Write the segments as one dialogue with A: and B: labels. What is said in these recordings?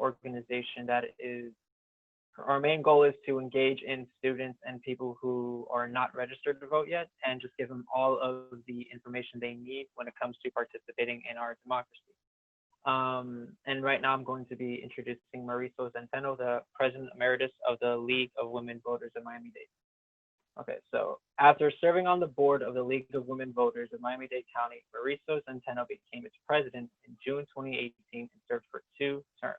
A: organization that is, our main goal is to engage in students and people who are not registered to vote yet, and just give them all of the information they need when it comes to participating in our democracy. And right now I'm going to be introducing Mauricio Centeno, the President Emeritus of the League of Women Voters of Miami-Dade. Okay, so after serving on the board of the League of Women Voters of Miami-Dade County, Mauricio Centeno became its president in June 2018 and served for 2 terms.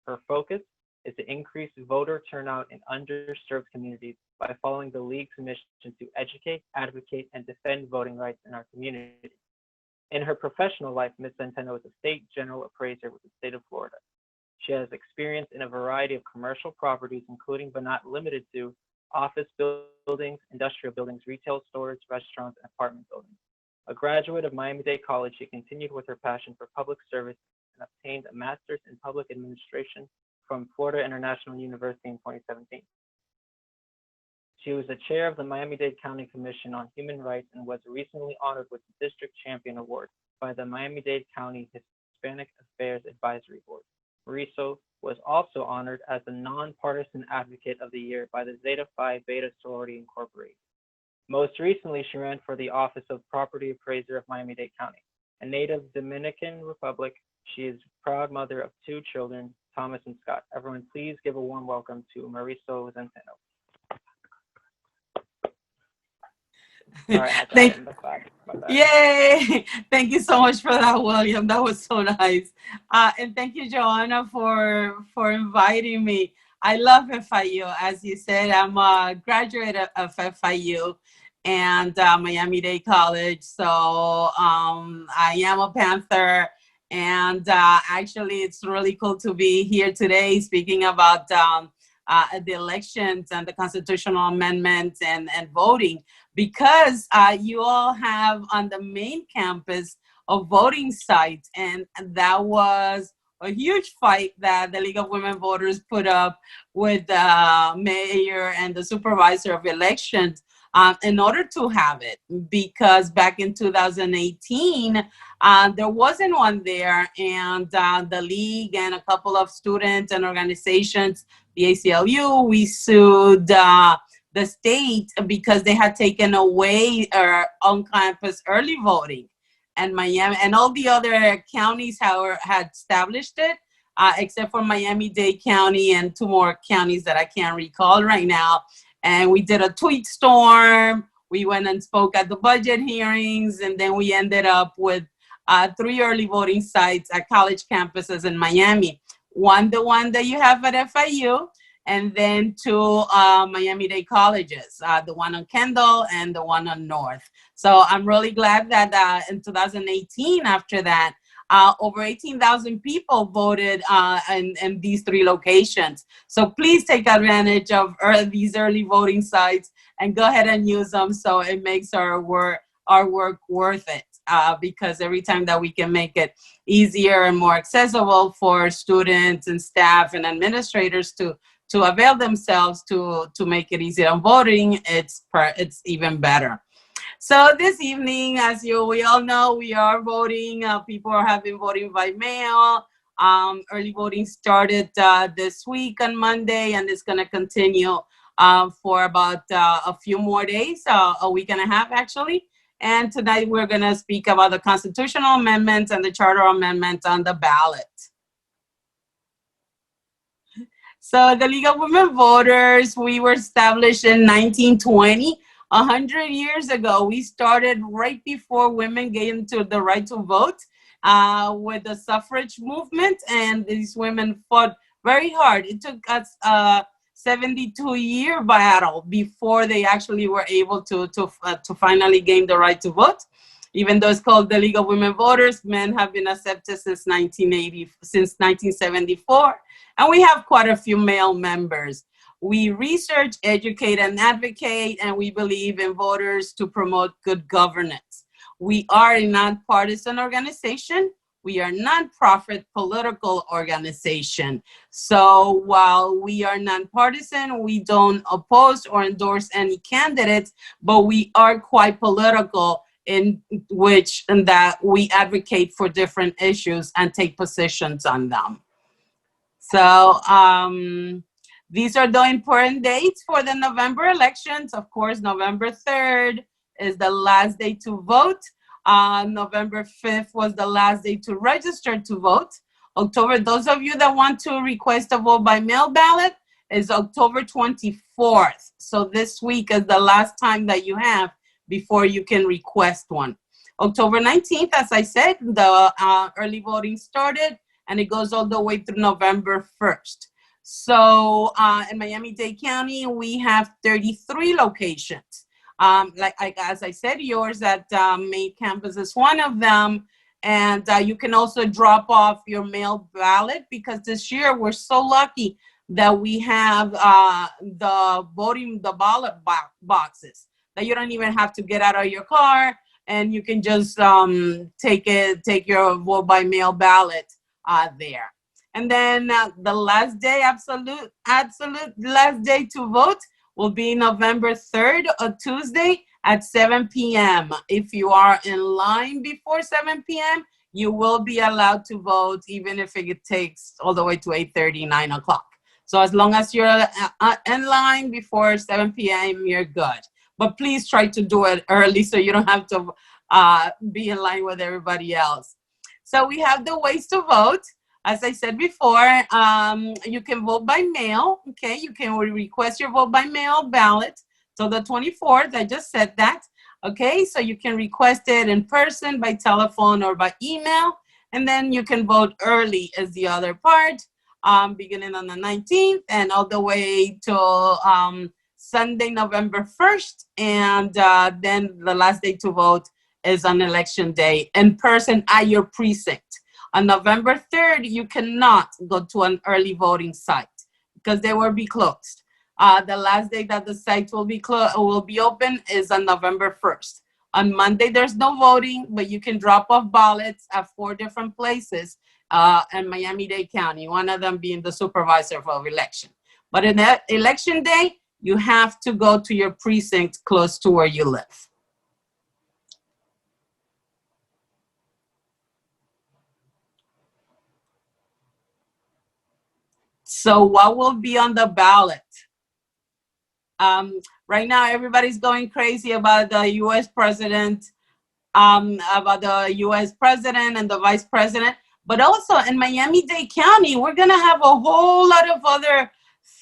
A: Her focus is to increase voter turnout in underserved communities by following the League's mission to educate, advocate, and defend voting rights in our community. In her professional life, Ms. Centeno is a state general appraiser with the state of Florida. She has experience in a variety of commercial properties, including but not limited to office buildings, industrial buildings, retail stores, restaurants, and apartment buildings. A graduate of Miami-Dade College, she continued with her passion for public service and obtained a master's in public administration from Florida International University in 2017. She was the chair of the Miami-Dade County Commission on Human Rights and was recently honored with the District Champion Award by the Miami-Dade County Hispanic Affairs Advisory Board. Mauricio was also honored as the Nonpartisan Advocate of the Year by the Zeta Phi Beta Sorority Incorporated. Most recently, she ran for the office of Property Appraiser of Miami-Dade County. A native Dominican Republic, she is proud mother of 2 children, Thomas and Scott. Everyone, please give a warm welcome to Mauricio Centeno. All right,
B: Yay! Thank you so much for that, William. That was so nice. And thank you, Joanna, for inviting me. I love FIU. As you said, I'm a graduate of FIU and Miami-Dade College. So I am a Panther. And actually, it's really cool to be here today speaking about the elections and the constitutional amendments and voting, because you all have on the main campus a voting site, and that was a huge fight that the League of Women Voters put up with the mayor and the supervisor of elections in order to have it, because back in 2018, there wasn't one there, and the league and a couple of students and organizations, the ACLU, we sued the state because they had taken away on-campus early voting, and Miami and all the other counties had established it, except for Miami-Dade County and 2 more counties that I can't recall right now. And we did a tweet storm. We went and spoke at the budget hearings, and then we ended up with 3 early voting sites at college campuses in Miami. One, the one that you have at FIU, and then 2 Miami-Dade colleges, the one on Kendall and the one on North. So I'm really glad that in 2018, after that, over 18,000 people voted in these 3 locations. So please take advantage of these early voting sites and go ahead and use them, so it makes our work worth it. Because every time that we can make it easier and more accessible for students and staff and administrators to avail themselves to make it easier on voting, it's even better. So this evening, as we all know, we are voting. People have been voting by mail. Early voting started this week on Monday, and it's going to continue for about a few more days, a week and a half actually. And tonight we're going to speak about the constitutional amendments and the charter amendments on the ballot. So the League of Women Voters, we were established in 1920. 100 years ago, we started right before women gained the right to vote with the suffrage movement, and these women fought very hard. It took us 72-year battle before they actually were able to finally gain the right to vote. Even though it's called the League of Women Voters, men have been accepted since 1974, and we have quite a few male members. We research, educate, and advocate, and we believe in voters to promote good governance. We are a nonpartisan organization. We are a nonprofit political organization. So while we are nonpartisan, we don't oppose or endorse any candidates, but we are quite political in that we advocate for different issues and take positions on them. So these are the important dates for the November elections. Of course, November 3rd is the last day to vote. November 5th was the last day to register to vote. October, those of you that want to request a vote by mail ballot, is October 24th. So this week is the last time that you have before you can request one. October 19th, as I said, the early voting started, and it goes all the way through November 1st. So in Miami-Dade County, we have 33 locations. Like as I said, yours at Main Campus is one of them. And you can also drop off your mail ballot, because this year we're so lucky that we have the ballot boxes that you don't even have to get out of your car, and you can just take your vote by mail ballot there. And then the last day, absolute last day to vote will be November 3rd, a Tuesday at 7 p.m. If you are in line before 7 p.m., you will be allowed to vote, even if it takes all the way to 8:30, 9 o'clock. So as long as you're in line before 7 p.m., you're good. But please try to do it early so you don't have to be in line with everybody else. So we have the ways to vote. As I said before, you can vote by mail, okay? You can request your vote by mail ballot till the 24th. I just said that, okay? So you can request it in person, by telephone, or by email. And then you can vote early is the other part, beginning on the 19th and all the way till Sunday, November 1st. And then the last day to vote is on election day in person at your precinct. On November 3rd, you cannot go to an early voting site because they will be closed. The last day that the sites will be open is on November 1st. On Monday, there's no voting, but you can drop off ballots at 4 different places in Miami-Dade County, one of them being the supervisor of election. But in that election day, you have to go to your precinct close to where you live. So what will be on the ballot? Right now, everybody's going crazy about the U.S. president, and the vice president. But also in Miami-Dade County, we're going to have a whole lot of other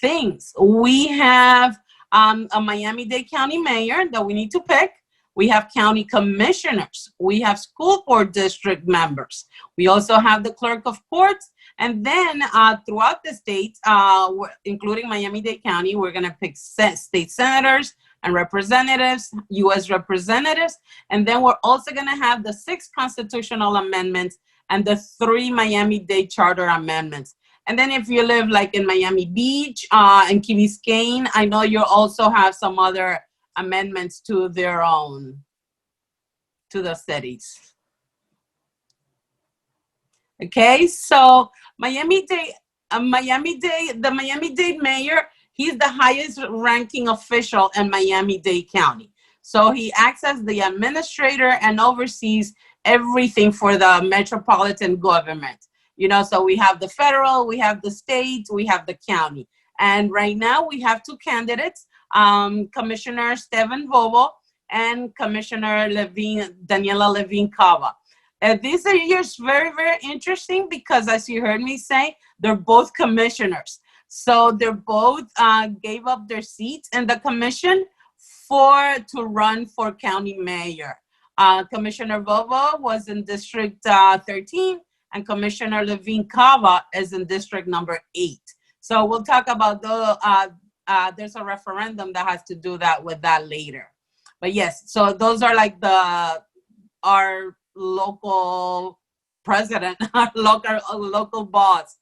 B: things. We have a Miami-Dade County mayor that we need to pick. We have county commissioners. We have school board district members. We also have the clerk of courts. And then throughout the state, including Miami-Dade County, we're going to pick state senators and representatives, U.S. representatives. And then we're also going to have the 6 constitutional amendments and the 3 Miami-Dade charter amendments. And then if you live like in Miami Beach and Key Biscayne, I know you also have some other amendments to their own, to the cities. Okay, so the Miami-Dade mayor, he's the highest ranking official in Miami-Dade County. So he acts as the administrator and oversees everything for the metropolitan government. You know, so we have the federal, we have the state, we have the county. And right now we have 2 candidates, Commissioner Steven Bobo and Commissioner Daniela Levine Cava. These are years very, very interesting because, as you heard me say, they're both commissioners. So they're both gave up their seats in the commission to run for county mayor. Commissioner Bobo was in District 13, and Commissioner Levine Cava is in District number 8. So we'll talk about there's a referendum that has to do with that later. But yes, so those are like our local president, our local boss.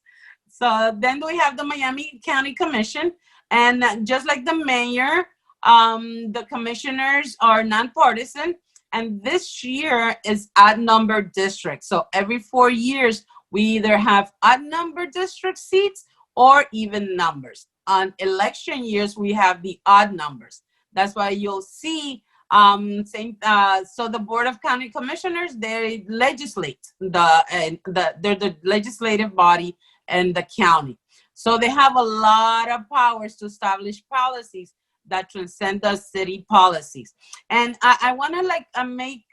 B: So then we have the Miami County Commission, and just like the mayor, the commissioners are nonpartisan, and this year is odd number districts. So every 4 years, we either have odd number district seats or even numbers. On election years, we have the odd numbers. That's why you'll see so the Board of County Commissioners, they legislate they're the legislative body in the county. So they have a lot of powers to establish policies that transcend the city policies. And I want to like make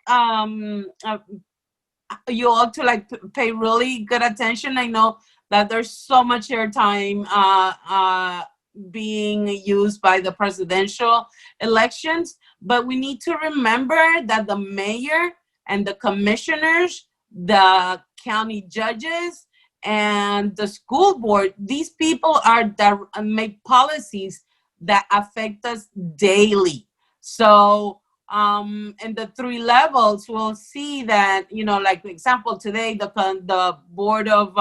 B: you all to like pay really good attention. I know that there's so much airtime being used by the presidential elections, but we need to remember that the mayor and the commissioners, the county judges, and the school board, these people are that make policies that affect us daily. So in the three levels, we'll see that, you know, like for example, today the board of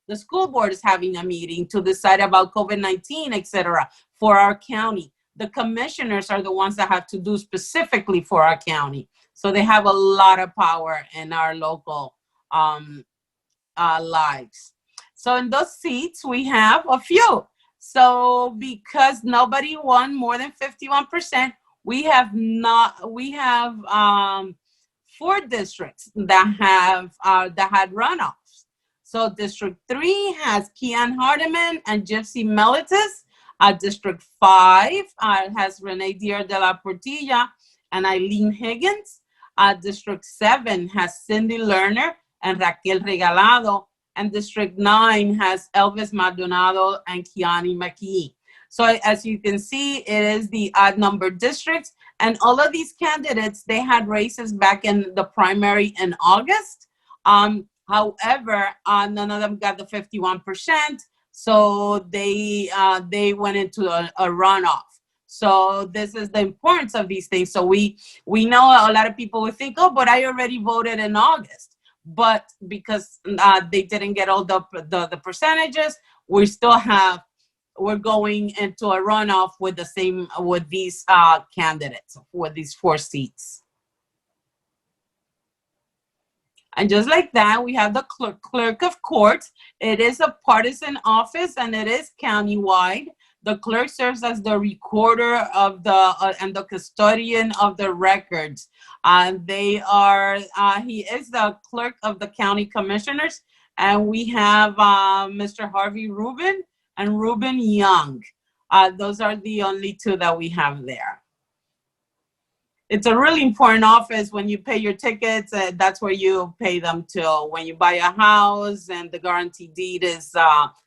B: the school board is having a meeting to decide about COVID-19, etc. for our county. The commissioners are the ones that have to do specifically for our county. So they have a lot of power in our local lives. So in those seats, we have a few. So because nobody won more than 51%, we have 4 districts that had runoffs. So District 3 has Kian Hardiman and Gypsy Melitis. District 5 has Renee Dier de la Portilla and Eileen Higgins. District 7 has Cindy Lerner and Raquel Regalado. And District 9 has Elvis Maldonado and Kiani McKee. So as you can see, it is the odd number districts. And all of these candidates, they had races back in the primary in August. However, none of them got the 51%. So they went into a runoff. So this is the importance of these things. So we know a lot of people would think, oh, but I already voted in August. But because they didn't get all the percentages, we're going into a runoff with these candidates, with these 4 seats. And just like that, we have the clerk of courts. It is a partisan office and it is countywide. The clerk serves as the recorder of and the custodian of the records. He is the clerk of the county commissioners. And we have Mr. Harvey Rubin and Reuben Young. Those are the only 2 that we have there. It's a really important office. When you pay your tickets, that's where you pay them to. When you buy a house and the guarantee deed is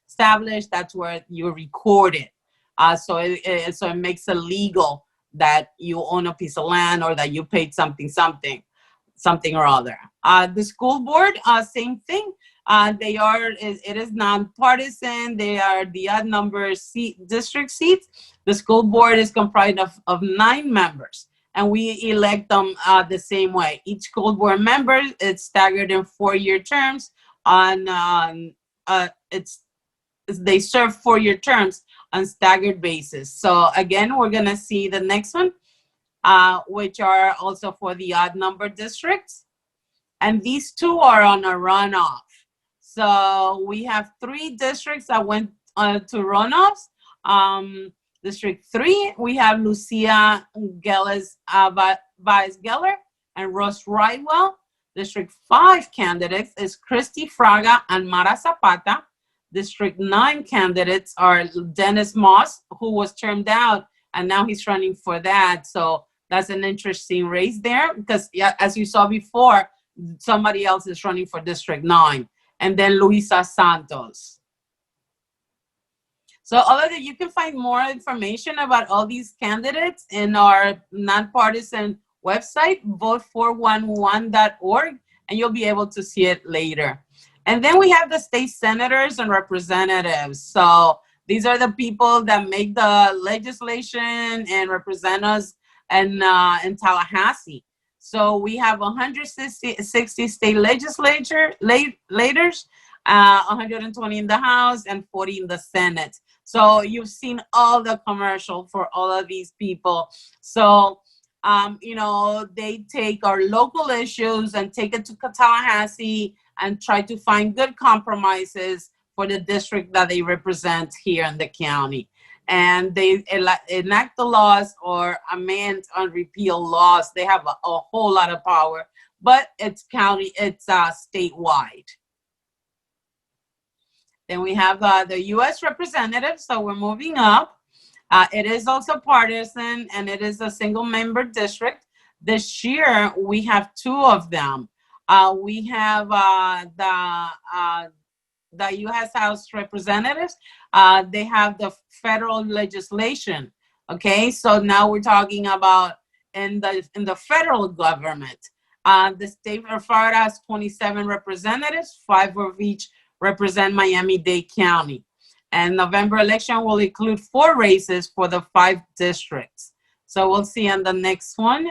B: established, that's where you record it. So it makes it legal that you own a piece of land or that you paid something or other. The school board, same thing. It is nonpartisan. They are the odd number district seats. The school board is comprised of 9 members, and we elect them the same way. Each school board member is staggered in 4-year terms. They serve 4-year terms on staggered basis. So again, we're gonna see the next one, which are also for the odd number districts. And these 2 are on a runoff. So we have 3 districts that went to runoffs. District 3, we have Lucia Geller and Ross Ridewell. District 5 candidates is Christy Fraga and Mara Zapata. District 9 candidates are Dennis Moss, who was termed out, and now he's running for that. So that's an interesting race there because, yeah, as you saw before, somebody else is running for District 9. And then Luisa Santos. So all of you can find more information about all these candidates in our nonpartisan website, vote411.org, and you'll be able to see it later. And then we have the state senators and representatives. So these are the people that make the legislation and represent us in Tallahassee. So we have 160 state legislators, 120 in the House and 40 in the Senate. So you've seen all the commercial for all of these people. So, they take our local issues and take it to Tallahassee and try to find good compromises for the district that they represent here in the county. And they enact the laws or amend and repeal laws. They have a whole lot of power, but it's statewide. Then we have the U.S. representative, so we're moving up. It is also partisan, and it is a single-member district. This year, we have 2 of them. We have the U.S. House Representatives. They have the federal legislation. Okay, so now we're talking about in the federal government. The state of Florida has 27 representatives, 5 of each represent Miami-Dade County. And November election will include 4 races for the 5 districts. So we'll see on the next one.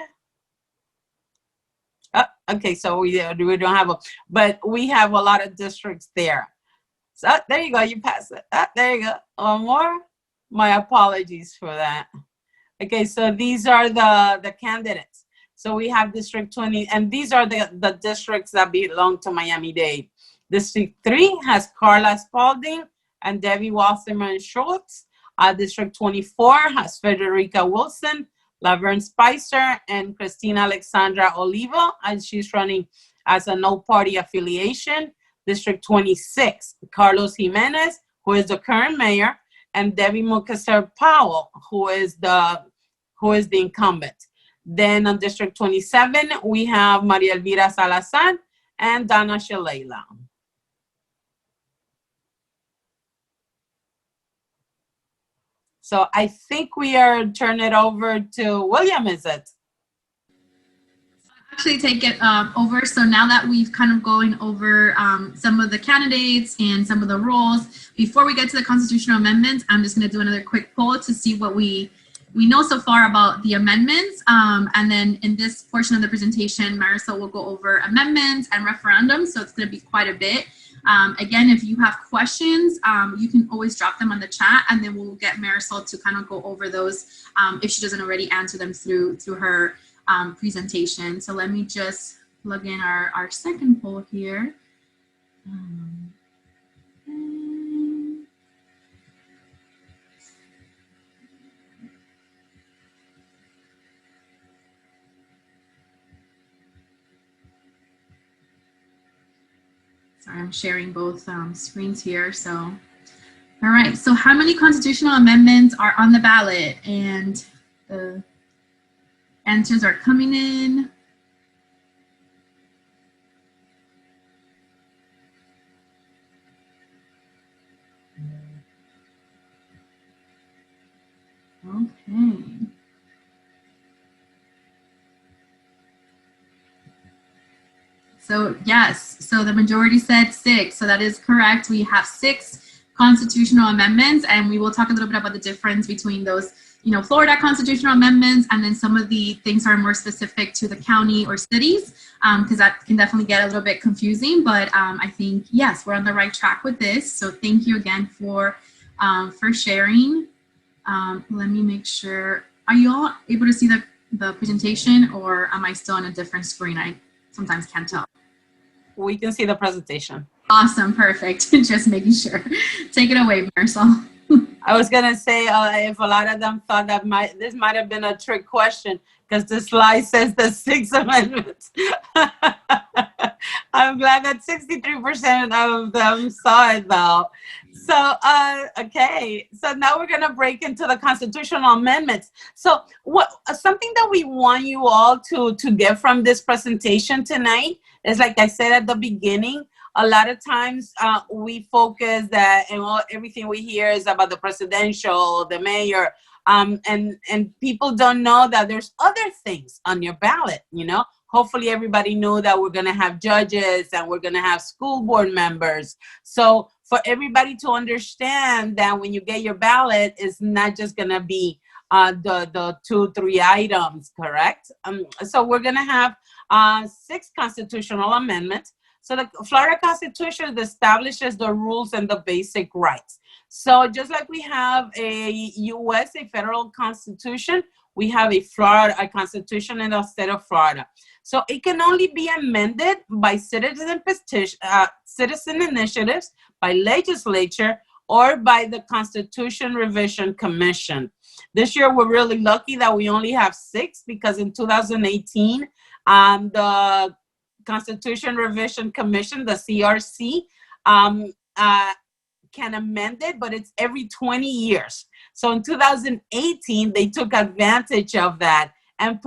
B: Okay, so we don't have but we have a lot of districts there. So there you go, you pass it. There you go. One more. My apologies for that. Okay, so these are the candidates. So we have District 20, and these are the districts that belong to Miami-Dade. District 3 has Carla Spalding and Debbie Wasserman Schultz. District 24 has Federica Wilson, Laverne Spicer, and Christina Alexandra Oliva, and she's running as a no-party affiliation. District 26, Carlos Jimenez, who is the current mayor, and Debbie Mukasser Powell, who is the incumbent. Then on District 27, we have Maria Elvira Salazar and Donna Shalala. So I think we are turning it over to William, is it?
C: Actually take it over. So now that we've kind of going over some of the candidates and some of the roles, before we get to the constitutional amendments, I'm just going to do another quick poll to see what we know so far about the amendments. And then in this portion of the presentation, Marisol will go over amendments and referendums. So it's going to be quite a bit. Again, if you have questions, you can always drop them on the chat, and then we'll get Marisol to kind of go over those if she doesn't already answer them through her presentation. So let me just plug in our second poll here. Sorry, I'm sharing both screens here. So, all right. So how many constitutional amendments are on the ballot? And the answers are coming in. Okay. So yes, so the majority said 6. So that is correct. We have 6 constitutional amendments, and we will talk a little bit about the difference between those, Florida constitutional amendments, and then some of the things are more specific to the county or cities, because that can definitely get a little bit confusing. But I think, yes, we're on the right track with this. So thank you again for sharing. Let me make sure. Are you all able to see the presentation, or am I still on a different screen? I sometimes can't tell.
B: We can see the presentation.
C: Awesome, perfect. Just making sure. Take it away, Marisol.
B: I was gonna say if a lot of them thought that this might have been a trick question, because the slide says the 6 amendments. I'm glad that 63% of them saw it though. So okay, so now we're gonna break into the constitutional amendments. So something that we want you all to get from this presentation tonight is, like I said at the beginning, a lot of times we focus that, and everything we hear is about the presidential, the mayor, and people don't know that there's other things on your ballot. Hopefully everybody know that we're going to have judges and we're going to have school board members. So for everybody to understand that when you get your ballot, it's not just going to be the 2-3 items, correct? So we're going to have 6 constitutional amendments. So the Florida Constitution establishes the rules and the basic rights. So just like we have a federal constitution, we have a constitution in the state of Florida. So it can only be amended by citizen initiatives, by legislature, or by the Constitution Revision Commission. This year, we're really lucky that we only have 6, because in 2018, the Constitution Revision Commission, the CRC, can amend it, but it's every 20 years. So in 2018, they took advantage of that and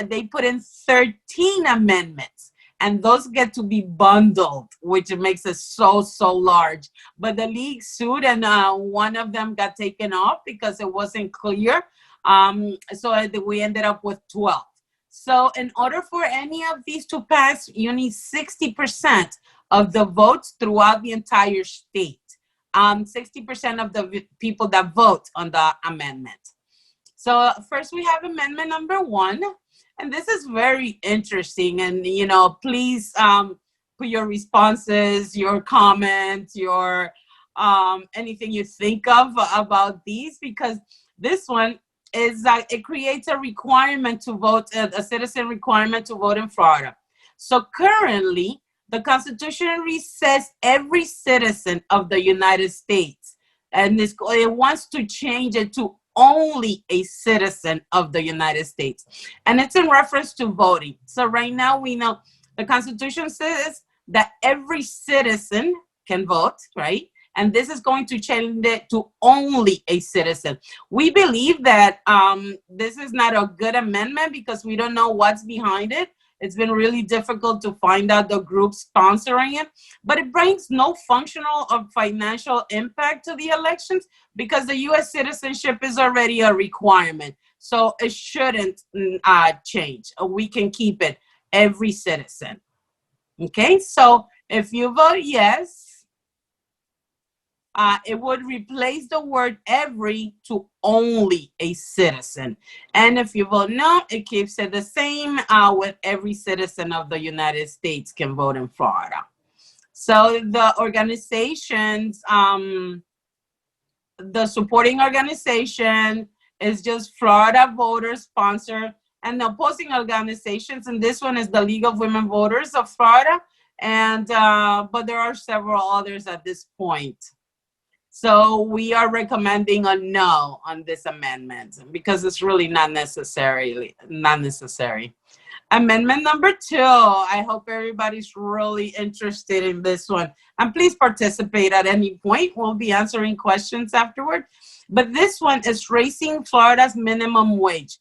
B: they put in 13 amendments. And those get to be bundled, which makes it so large. But the league sued, and one of them got taken off because it wasn't clear. So we ended up with 12. So in order for any of these to pass, you need 60% of the votes throughout the entire state. 60% of the people that vote on the amendment. So first we have amendment number 1. And this is very interesting. And, you know, please put your responses, your comments, your anything you think of about these, because this one is it creates a requirement to vote, a citizen requirement to vote in Florida. So currently, the Constitution says every citizen of the United States, and it wants to change it to only a citizen of the United States. And it's in reference to voting. So right now we know the Constitution says that every citizen can vote, right? And this is going to change it to only a citizen. We believe that this is not a good amendment because we don't know what's behind it. It's been really difficult to find out the group sponsoring it, but it brings no functional or financial impact to the elections because the U.S. citizenship is already a requirement. So it shouldn't change. We can keep it every citizen. Okay, so if you vote yes, it would replace the word every to only a citizen. And if you vote no, it keeps it the same with every citizen of the United States can vote in Florida. So the organizations, the supporting organization is just Florida Voters Sponsor, and the opposing organizations, and this one is the League of Women Voters of Florida, and but there are several others at this point. So we are recommending a no on this amendment because it's really not necessary. Amendment number 2, I hope everybody's really interested in this one. And please participate at any point. We'll be answering questions afterward. But this one is raising Florida's minimum wage.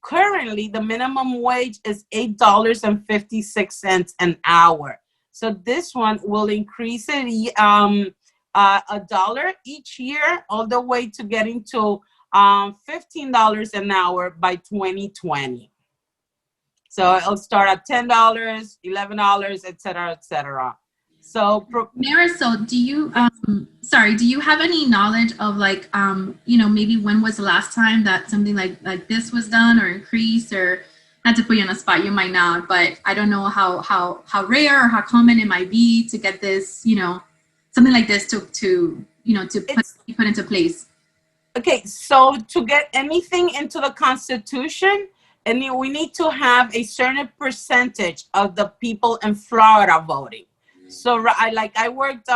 B: Currently, the minimum wage is $8.56 an hour. So this one will increase it $1 each year, all the way to getting to $15 an hour by 2020. So it'll start at $10, $11, et cetera, et cetera. So
C: Marisol, do you do you have any knowledge of like you know, maybe when was the last time that something like this was done or increased? Or not to put you on the spot, you might not, but I don't know how rare or how common it might be to get this, you know, something like this to put into place.
B: Okay, so to get anything into the Constitution, and we need to have a certain percentage of the people in Florida voting. So I worked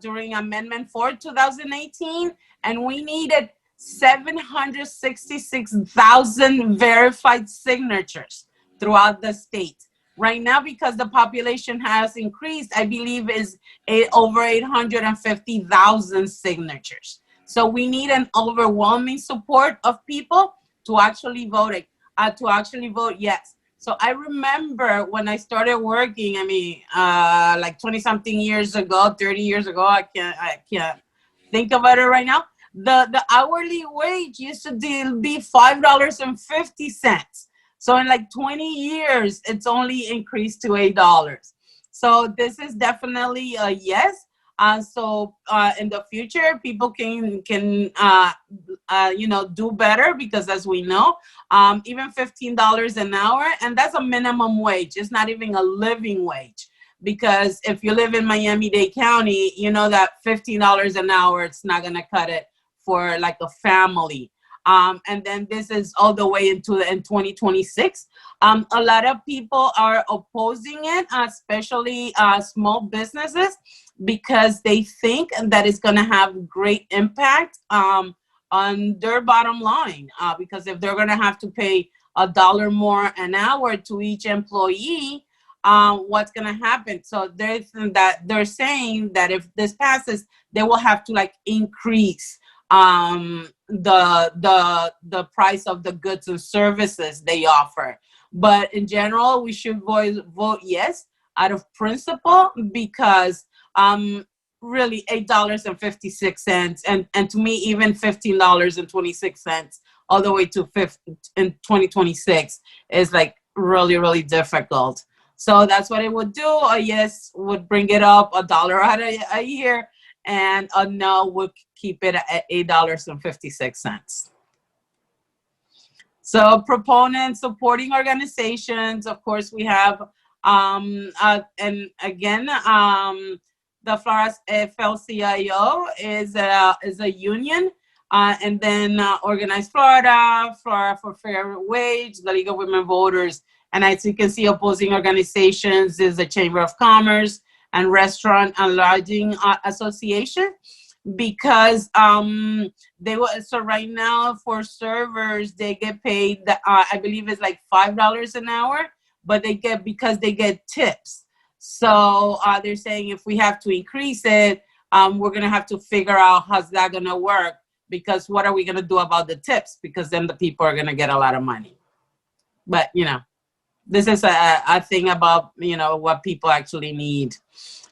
B: during Amendment 4 2018, and we needed 766,000 verified signatures throughout the state. Right now, because the population has increased, I believe is over 850,000 signatures. So we need an overwhelming support of people to actually vote yes. So I remember when I started working, I mean, like 20 something years ago, 30 years ago, I can't think about it right now. The hourly wage used to be $5.50. So in like 20 years, it's only increased to $8. So this is definitely a yes. So in the future, people can you know, do better, because as we know, even $15 an hour, and that's a minimum wage. It's not even a living wage, because if you live in Miami-Dade County, you know that $15 an hour, it's not gonna cut it for like a family. And then this is all the way into in 2026. A lot of people are opposing it, especially small businesses, because they think that it's going to have great impact on their bottom line. Because if they're going to have to pay $1 more an hour to each employee, what's going to happen. So they're saying that if this passes, they will have to like increase the price of the goods and services they offer. But in general, we should vote yes out of principle, because really $8.56 and to me even $15.26 all the way to in 2026 is like really difficult. So that's what it would do. A yes would bring it up $1 out a year, and a no would keep it at $8.56. So proponents, supporting organizations, of course, we have, and again, the Florida FL-CIO is a union, and then Organized Florida, Florida for Fair Wage, the League of Women Voters, and as you can see, opposing organizations is the Chamber of Commerce and Restaurant and Lodging Association, because they were, so right now for servers they get paid I believe it's like $5 an hour, but because they get tips. So they're saying if we have to increase it, we're gonna have to figure out how's that gonna work, because what are we gonna do about the tips, because then the people are gonna get a lot of money. But you know, this is a thing about, you know, what people actually need.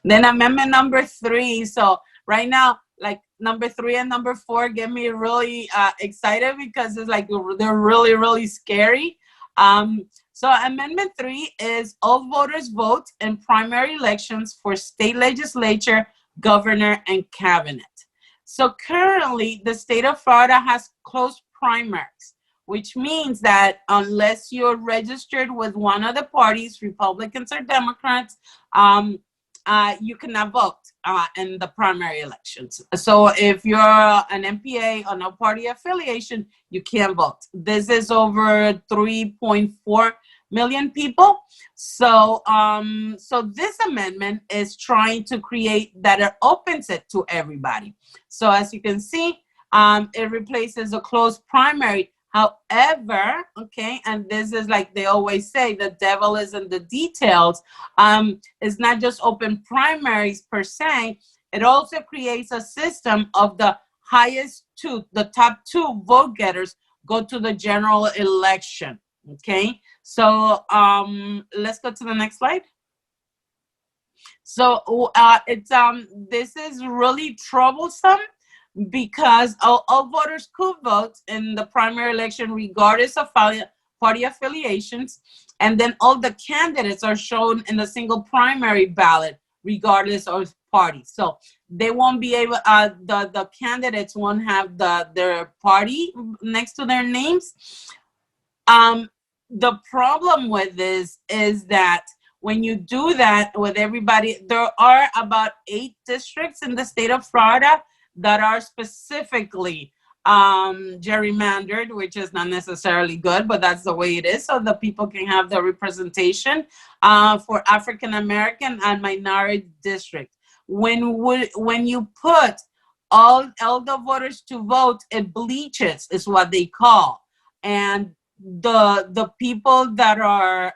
B: Then amendment number 3. So right now, like number 3 and number 4 get me really excited, because it's like they're really scary. So amendment 3 is all voters vote in primary elections for state legislature, governor, and cabinet. So currently the state of Florida has closed primaries, which means that unless you're registered with one of the parties, Republicans or Democrats, you cannot vote in the primary elections. So if you're an MPA or no party affiliation, you can't vote. This is over 3.4 million people. So, so this amendment is trying to create that it opens it to everybody. So as you can see, it replaces a closed primary. However, okay, and this is like they always say, the devil is in the details. It's not just open primaries per se. It also creates a system of the highest two, the top 2 vote getters go to the general election. Okay, so let's go to the next slide. So this is really troublesome, because all voters could vote in the primary election regardless of party affiliations, and then all the candidates are shown in the single primary ballot regardless of party. So they won't be able, the candidates won't have their party next to their names. The problem with this is that when you do that with everybody, there are about 8 districts in the state of Florida that are specifically gerrymandered, which is not necessarily good, but that's the way it is, so the people can have the representation for African American and minority district. When you put all the voters to vote, it bleaches, is what they call, and the people that are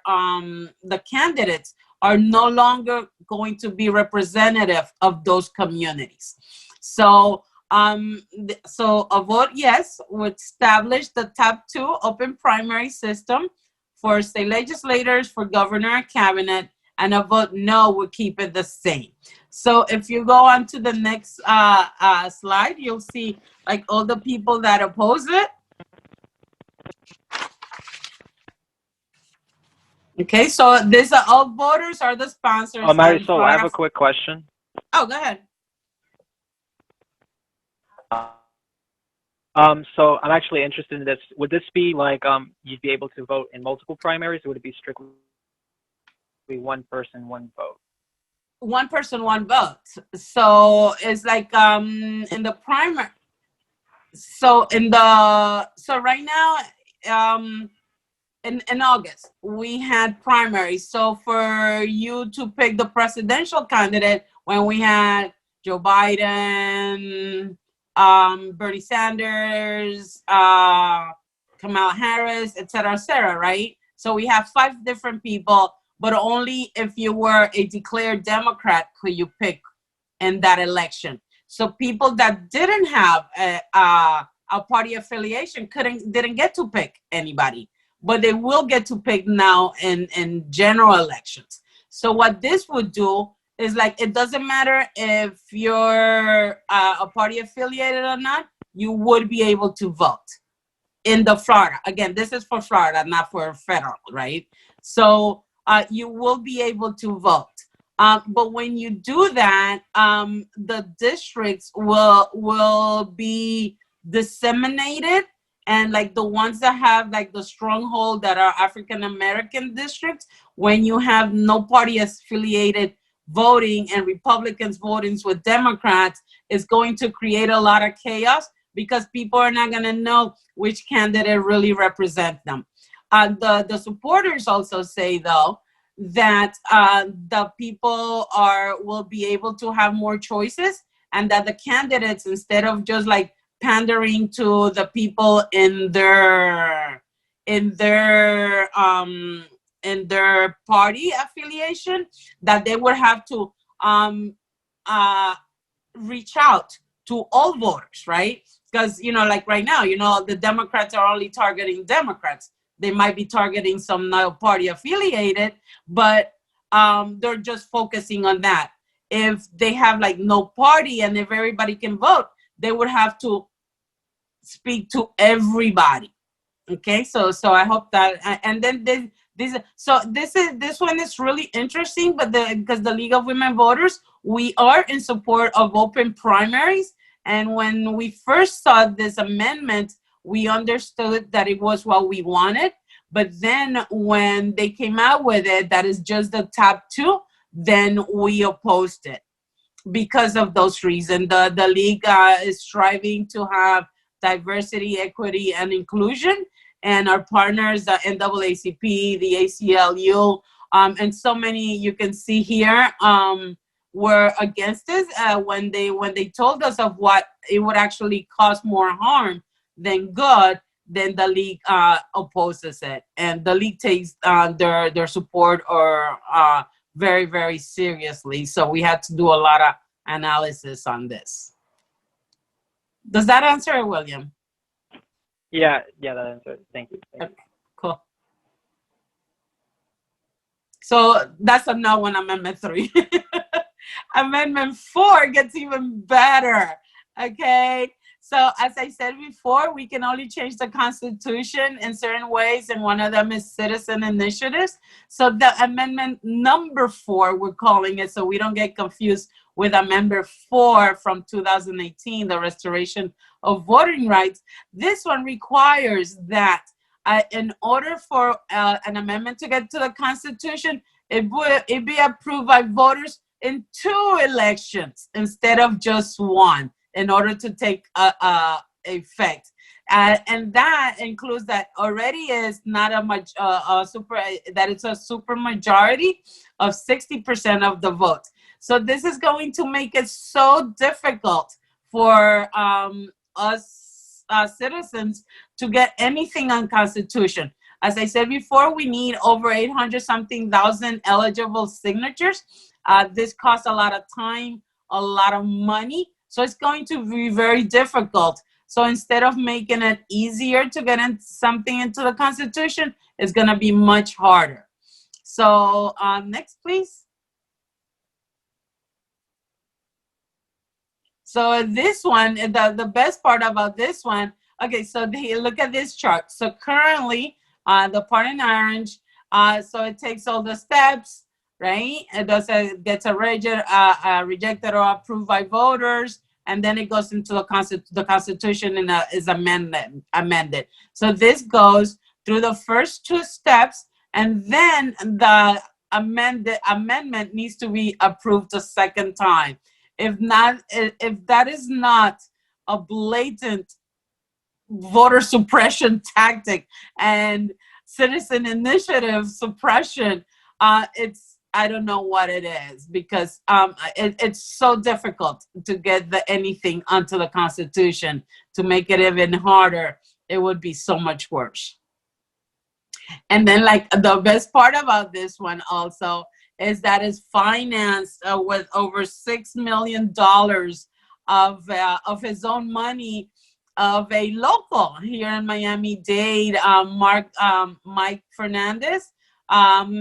B: the candidates are no longer going to be representative of those communities. So so a vote yes would establish the top 2 open primary system for state legislators, for governor and cabinet, and a vote no would keep it the same. So if you go on to the next slide, you'll see like all the people that oppose it. Okay, so these are all voters are the sponsors.
A: Marisol, I have a quick question.
B: Oh, go ahead.
A: So I'm actually interested in this. Would this be like you'd be able to vote in multiple primaries, or would it be strictly one person, one vote?
B: One person, one vote. So it's like in the primary. So right now, in August, we had primaries. So for you to pick the presidential candidate, when we had Joe Biden, Bernie Sanders, Kamala Harris, et cetera, right? So we have 5 different people. but only if you were a declared Democrat could you pick in that election. So people that didn't have a party affiliation didn't get to pick anybody, but they will get to pick now in general elections. So what this would do is, like, it doesn't matter if you're a party affiliated or not, you would be able to vote in the Florida. Again, this is for Florida, not for federal, right? So you will be able to vote. But when you do that, the districts will be disseminated, and like the ones that have like the stronghold that are African American districts, when you have no party affiliated voting and Republicans voting with Democrats, is going to create a lot of chaos because people are not going to know which candidate really represents them. The supporters also say, though, that the people will be able to have more choices, and that the candidates, instead of just like pandering to the people in their party affiliation, that they would have to reach out to all voters, right? Because, you know, like right now, you know, the Democrats are only targeting Democrats. They might be targeting some not party affiliated, but they're just focusing on that. If they have like no party and if everybody can vote, they would have to speak to everybody. Okay, so I hope that, and then this one is really interesting, but because the League of Women Voters, we are in support of open primaries, and when we first saw this amendment, we understood that it was what we wanted, but then when they came out with it, that is just the top two, then we opposed it because of those reasons. The league is striving to have diversity, equity, and inclusion, and our partners, the NAACP, the ACLU, and so many you can see here, were against this when they told us of what it would actually cause more harm than good. Then the league opposes it, and the league takes their support or very, very seriously. So we had to do a lot of analysis on this. Does that answer it, William?
A: Yeah, that answers it. Thank you.
B: Okay, cool. So that's a no on Amendment 3. Amendment 4 gets even better. Okay. So as I said before, we can only change the Constitution in certain ways, and one of them is citizen initiatives. So the amendment number 4, we're calling it, so we don't get confused with Amendment 4 from 2018, the restoration of voting rights. This one requires that in order for an amendment to get to the Constitution, it be approved by voters in 2 elections instead of just 1, in order to take effect. And that includes that already is not that it's a super majority of 60% of the vote. So this is going to make it so difficult for us citizens to get anything on Constitution. As I said before, we need over 800-something thousand eligible signatures. This costs a lot of time, a lot of money. So it's going to be very difficult. So instead of making it easier to get something into the Constitution, it's going to be much harder. So next, please. So this one, the best part about this one, okay, so look at this chart. So currently, the part in orange, so it takes all the steps, right? It gets rejected or approved by voters, and then it goes into the Constitution and is amended. So this goes through the first 2 steps, and then the amendment needs to be approved a second time. If that is not a blatant voter suppression tactic and citizen initiative suppression, I don't know what it is, because it's so difficult to get anything onto the Constitution. To make it even harder, it would be so much worse. And then, like, the best part about this one also is that it's financed with over $6 million of his own money of a local here in Miami-Dade, Mike Fernandez.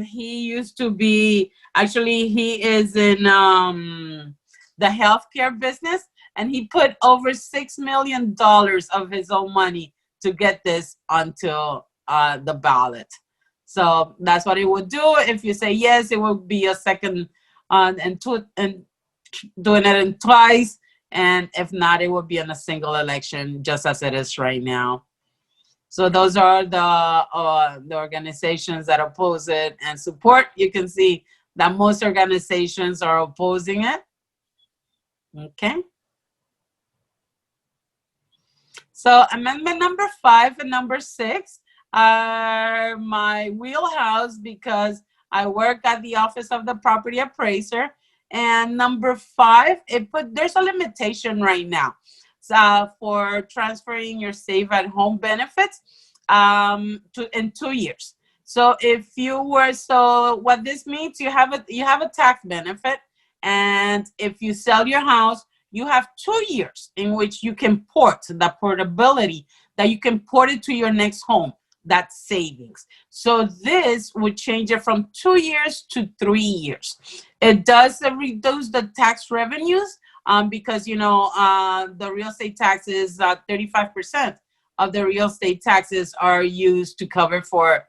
B: He used to be, actually, he is in the healthcare business, and he put over $6 million of his own money to get this onto the ballot. So that's what it would do. If you say yes, it will be a second and doing it in twice. And if not, it would be in a single election, just as it is right now. So those are the organizations that oppose it and support. You can see that most organizations are opposing it. Okay. So amendment number 5 and number 6 are my wheelhouse because I work at the Office of the Property Appraiser. And number 5, there's a limitation right now for transferring your save at home benefits in 2 years. So if you were, so what this means, you have a tax benefit, and if you sell your house, you have 2 years in which you can port the portability, that you can port it to your next home, that's savings. So this would change it from 2 years to 3 years. It does reduce the tax revenues because, you know, the real estate taxes, 35% of the real estate taxes are used to cover for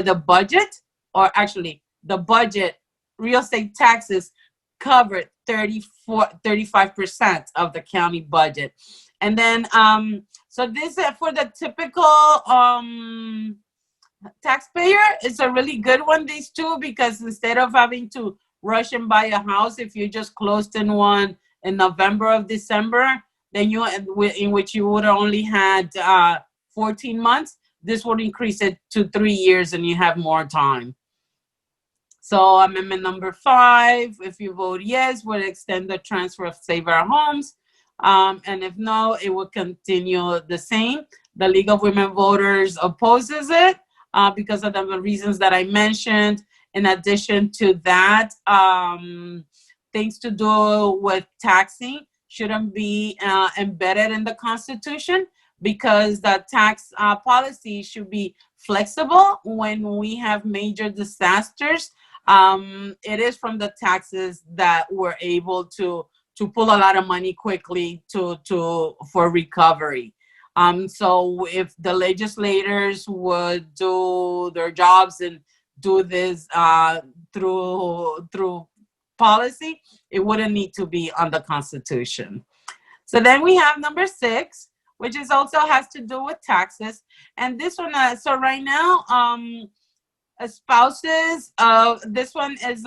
B: the budget, or actually the budget, real estate taxes cover 35% of the county budget. And then, so this for the typical taxpayer, it's a really good one, these two, because instead of having to rush and buy a house, if you just closed in one in November or December, then in which you would have only had 14 months, this would increase it to 3 years and you have more time. So amendment number 5, if you vote yes, would extend the transfer of Save Our Homes. And if no, it will continue the same. The League of Women Voters opposes it because of the reasons that I mentioned. In addition to that, things to do with taxing shouldn't be embedded in the Constitution, because the tax policy should be flexible when we have major disasters. It is from the taxes that we're able to pull a lot of money quickly for recovery. So if the legislators would do their jobs and do this through policy, it wouldn't need to be on the Constitution. So then we have number 6, which is also has to do with taxes. And this one, so right now, spouses, this one is,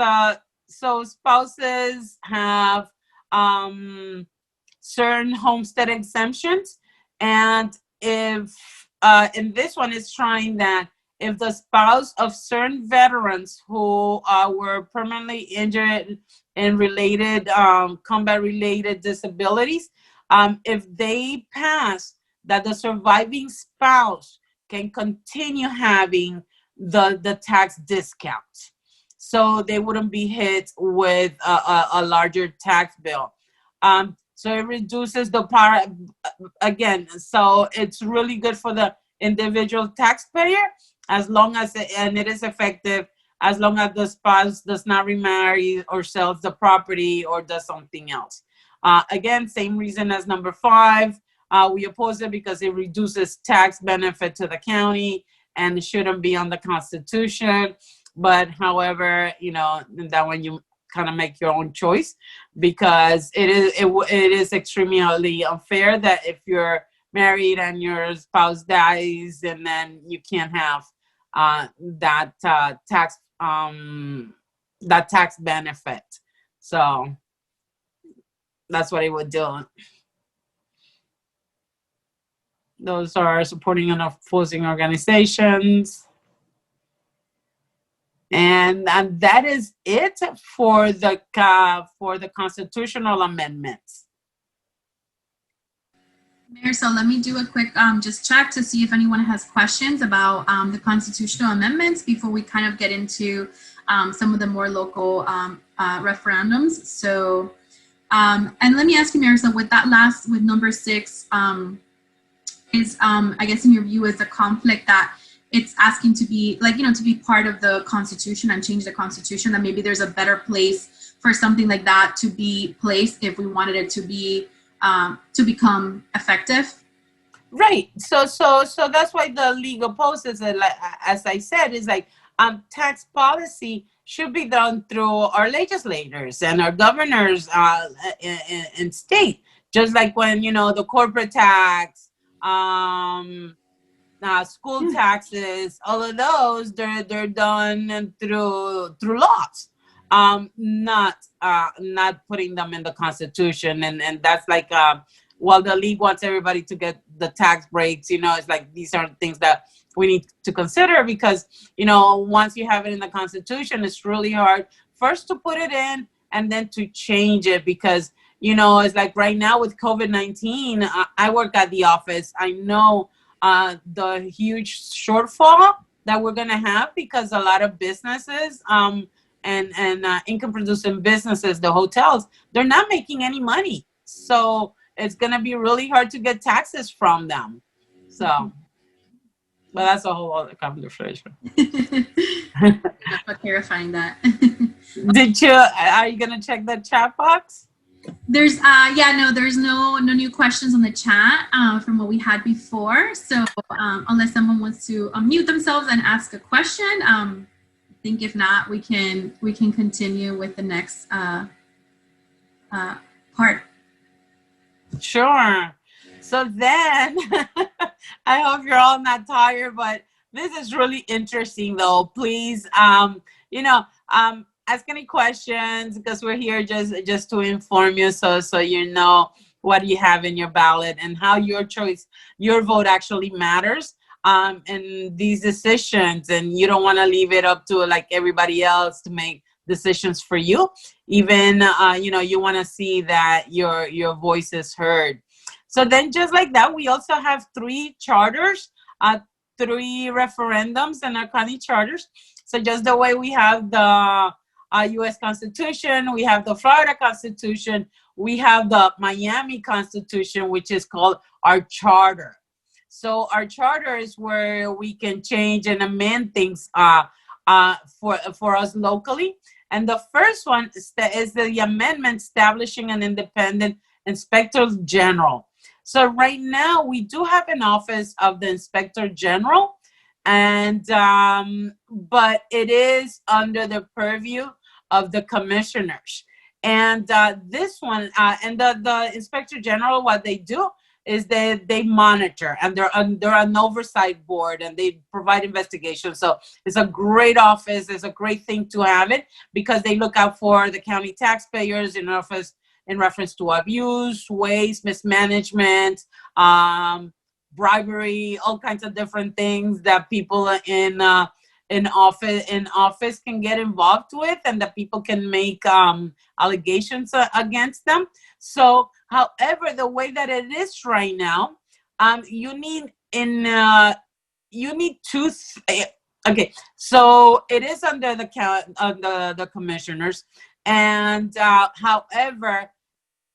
B: so spouses have certain homestead exemptions. And if, and this one is trying that if the spouse of certain veterans who were permanently injured and related, combat-related disabilities, if they pass, that the surviving spouse can continue having the tax discount. So they wouldn't be hit with a larger tax bill. So it reduces the power, again, so it's really good for the individual taxpayer, as long as, and it is effective, as long as the spouse does not remarry or sells the property or does something else. Again, same reason as number 5. We oppose it because it reduces tax benefit to the county and it shouldn't be on the Constitution. But however, you know, that one you kind of make your own choice, because it is extremely unfair that if you're married and your spouse dies, and then you can't have that tax benefit. So that's what it would do. Those are supporting and opposing organizations. And that is it for the constitutional amendments.
C: Mayor, so let me do a quick just check to see if anyone has questions about the constitutional amendments before we kind of get into some of the more local referendums. So, and let me ask you, Mayor, so with that with number 6, is I guess in your view is the conflict that it's asking to be like, to be part of the Constitution and change the Constitution, that maybe there's a better place for something like that to be placed if we wanted it to be to become effective?
B: Right. So that's why the league opposes it. Like, as I said, is like tax policy should be done through our legislators and our governors in state. Just like when the corporate tax, school taxes, all of those, they're done through laws. Not putting them in the Constitution, and that's like while the league wants everybody to get the tax breaks, it's like these are things that we need to consider, because once you have it in the Constitution, it's really hard first to put it in and then to change it, because it's like right now with COVID-19, I work at the office. I know the huge shortfall that we're gonna have, because a lot of businesses and income producing businesses, the hotels, they're not making any money. So it's going to be really hard to get taxes from them. So, but that's a whole other conversation.
C: For clarifying that.
B: Are you going to check the chat box?
C: There's there's no new questions on the chat from what we had before. So unless someone wants to unmute themselves and ask a question, I think if not, we can continue with the next part.
B: Sure. So then, I hope you're all not tired, but this is really interesting though. Please, ask any questions, because we're here just to inform you, so you know what you have in your ballot and how your choice, your vote actually matters. And these decisions, and you don't want to leave it up to like everybody else to make decisions for you. Even you want to see that your voice is heard. So then, just like that, we also have 3 charters, 3 referendums in our county charters. So just the way we have the U.S. Constitution, we have the Florida Constitution, we have the Miami Constitution, which is called our charter. So our charter is where we can change and amend things for us locally. And the first one is the amendment establishing an independent inspector general. So right now we do have an office of the inspector general, and but it is under the purview of the commissioners. And this one and the inspector general, what they do is they monitor, and they're an oversight board, and they provide investigations. So it's a great office. It's a great thing to have it, because they look out for the county taxpayers in reference to abuse, waste, mismanagement, bribery, all kinds of different things that people in office can get involved with, and that people can make allegations against them. So, however, the way that it is right now, you need 2. Okay, so it is under the commissioners, and however,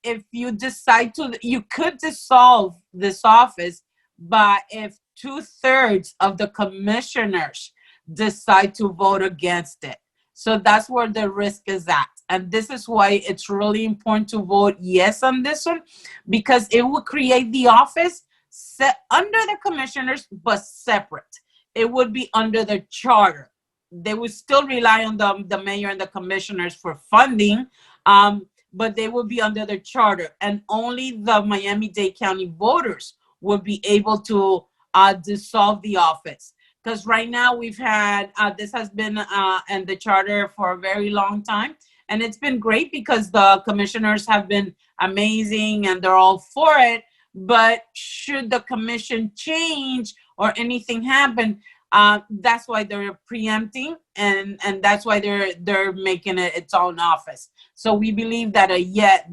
B: if you decide you could dissolve this office, but if 2/3 of the commissioners decide to vote against it. So that's where the risk is at. And this is why it's really important to vote yes on this one, because it will create the office set under the commissioners, but separate. It would be under the charter. They would still rely on the mayor and the commissioners for funding, but they will be under the charter. And only the Miami-Dade County voters will be able to dissolve the office. Because right now we've had, this has been in the charter for a very long time. And it's been great because the commissioners have been amazing and they're all for it. But should the commission change or anything happen, that's why they're preempting, and that's why they're making it its own office. So we believe that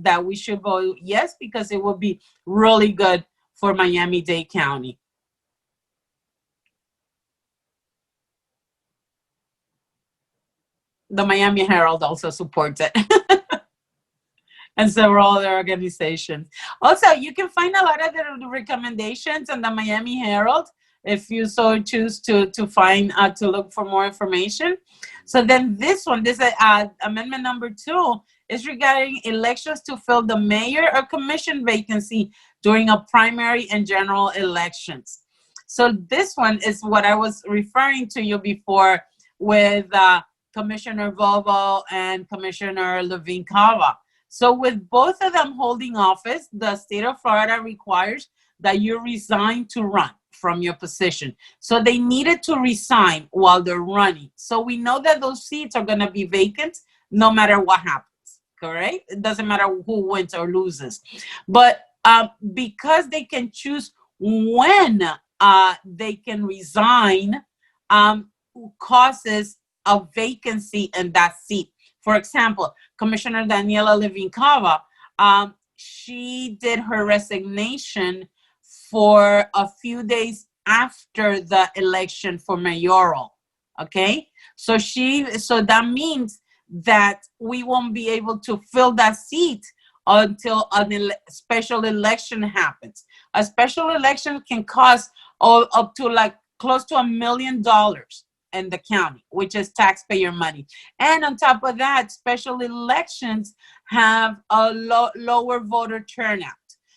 B: that we should vote yes, because it will be really good for Miami-Dade County. The Miami Herald also supports it. And several other organizations. Also, you can find a lot of the recommendations on the Miami Herald if you so choose to find to look for more information. So then this amendment number 2 is regarding elections to fill the mayor or commission vacancy during a primary and general elections. So this one is what I was referring to you before with Commissioner Volvo and Commissioner Levine Cava. So with both of them holding office, the state of Florida requires that you resign to run from your position. So they needed to resign while they're running. So we know that those seats are going to be vacant no matter what happens, correct? It doesn't matter who wins or loses. But because they can choose when they can resign, causes a vacancy in that seat. For example, Commissioner Daniela Levine Cava, she did her resignation for a few days after the election for mayoral. Okay, so that means that we won't be able to fill that seat until a special election happens. A special election can cost up to like close to $1 million in the county, which is taxpayer money. And on top of that, special elections have a lower voter turnout.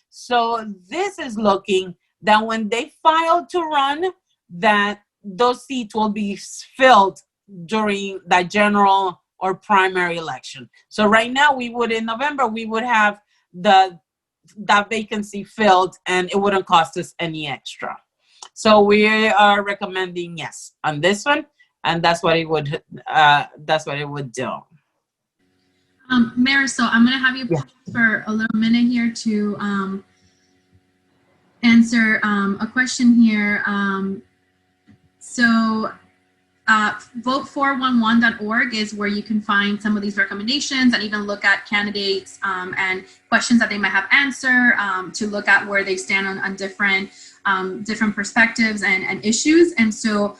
B: So this is looking that when they file to run, that those seats will be filled during the general or primary election. So right now, in November, we would have that vacancy filled and it wouldn't cost us any extra. So we are recommending yes on this one, and that's what it would do.
C: Marisol, I'm going to have you pause for a little minute here to answer a question here. Vote411.org is where you can find some of these recommendations and even look at candidates and questions that they might have answered to look at where they stand on different perspectives and issues. And so,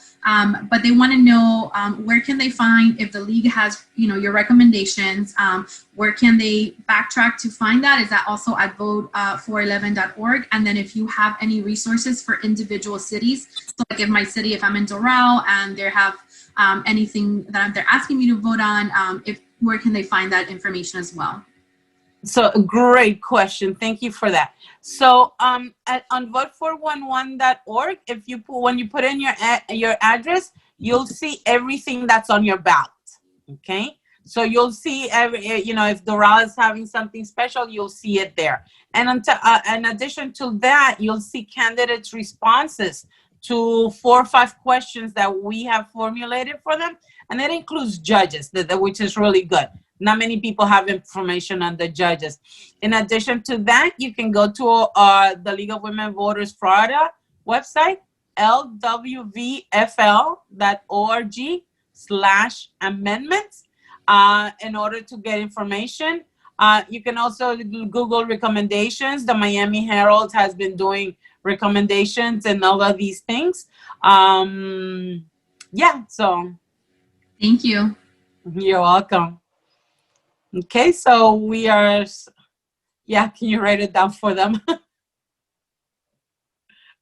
C: but they want to know where can they find, if the league has, your recommendations, where can they backtrack to find that? Is that also at vote411.org? And then if you have any resources for individual cities, so like if I'm in Doral and they have anything that they're asking me to vote on, where can they find that information as well?
B: So great question. Thank you for that. So on vote411.org, when you put in your address, you'll see everything that's on your ballot. Okay. So you'll see if Doral is having something special, you'll see it there. And in addition to that, you'll see candidates' responses to 4 or 5 questions that we have formulated for them. And it includes judges, which is really good. Not many people have information on the judges. In addition to that, you can go to the League of Women Voters Florida website, lwvfl.org/amendments, in order to get information. You can also Google recommendations. The Miami Herald has been doing recommendations and all of these things. So.
C: Thank you.
B: You're welcome. Okay, so we are, can you write it down for them?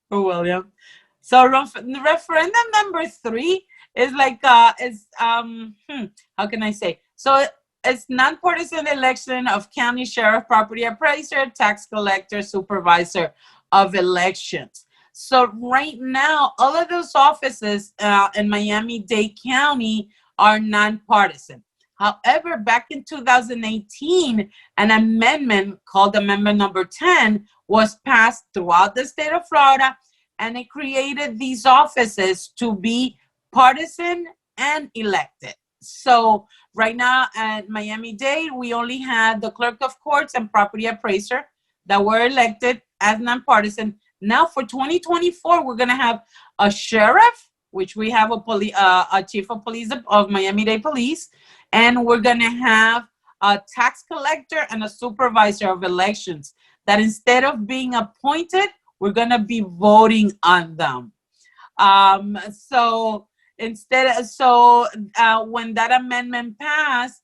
B: For William. So referendum number 3 is like, how can I say? So it's nonpartisan election of county sheriff, property appraiser, tax collector, supervisor of elections. So right now, all of those offices in Miami-Dade County are nonpartisan. However, back in 2018, an amendment called Amendment Number 10 was passed throughout the state of Florida, and it created these offices to be partisan and elected. So right now at Miami-Dade, we only had the clerk of courts and property appraiser that were elected as nonpartisan. Now for 2024, we're going to have a sheriff, which we have a chief of police of Miami-Dade Police, and we're going to have a tax collector and a supervisor of elections that instead of being appointed we're going to be voting on them. So instead, when that amendment passed,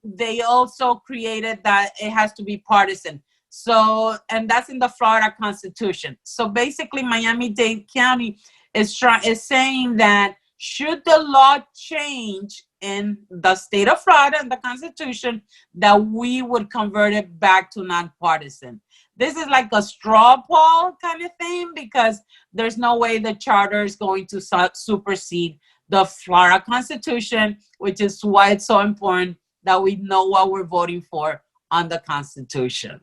B: they also created that it has to be partisan. So, and that's in the Florida Constitution. So basically, Miami-Dade County is saying that should the law change in the state of Florida and the Constitution, that we would convert it back to nonpartisan. This is like a straw poll kind of thing, because there's no way the charter is going to supersede the Florida Constitution, which is why it's so important that we know what we're voting for on the Constitution.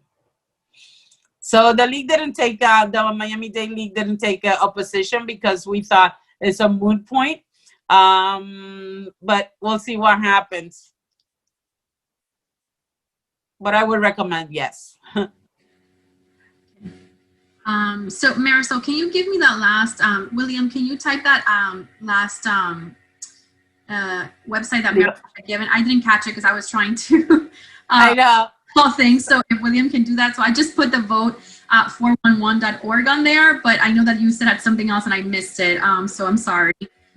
B: So the league didn't take, the Miami-Dade League didn't take a position because we thought it's a moot point. But we'll see what happens. But I would recommend yes.
C: So Marisol, can you give me that last, William, can you type that last website that Marisol had given? I didn't catch it because I was trying to
B: I know.
C: all things. So if William can do that. So I just put the vote 411.org on there, but I know that you said something else and I missed it. So I'm sorry.